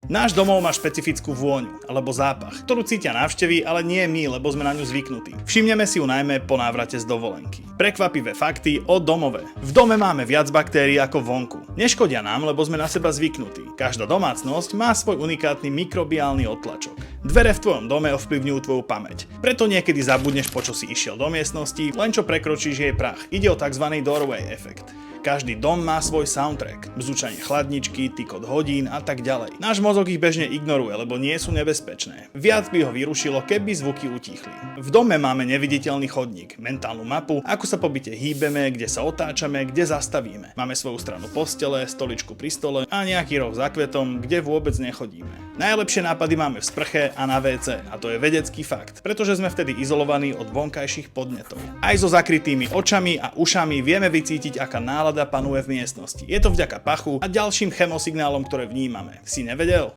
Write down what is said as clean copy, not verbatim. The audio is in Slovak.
Náš domov má špecifickú vôňu alebo zápach, ktorú cítia návštevy, ale nie my, lebo sme na ňu zvyknutí. Všimneme si ju najmä po návrate z dovolenky. Prekvapivé fakty o domove. V dome máme viac baktérií ako vonku. Neškodia nám, lebo sme na seba zvyknutí. Každá domácnosť má svoj unikátny mikrobiálny odtlačok. Dvere v tvojom dome ovplyvňujú tvoju pamäť. Preto niekedy zabudneš, po čo si išiel do miestnosti, len čo prekročíš jej prach. Ide o tzv. Doorway efekt. Každý dom má svoj soundtrack, bzučanie chladničky, tykot hodín a tak ďalej. Náš mozog ich bežne ignoruje, lebo nie sú nebezpečné. Viac by ho vyrušilo, keby zvuky utíchli. V dome máme neviditeľný chodník, mentálnu mapu, ako sa po byte hýbeme, kde sa otáčame, kde zastavíme. Máme svoju stranu postele, stoličku pri stole a nejaký roh za kvetom, kde vôbec nechodíme. Najlepšie nápady máme v sprche a na WC, a to je vedecký fakt, pretože sme vtedy izolovaní od vonkajších podnetov. Aj so zakrytými očami a ušami vieme vycítiť, aká nálada panuje v miestnosti. Je to vďaka pachu a ďalším chemosignálom, ktoré vnímame. Si nevedel?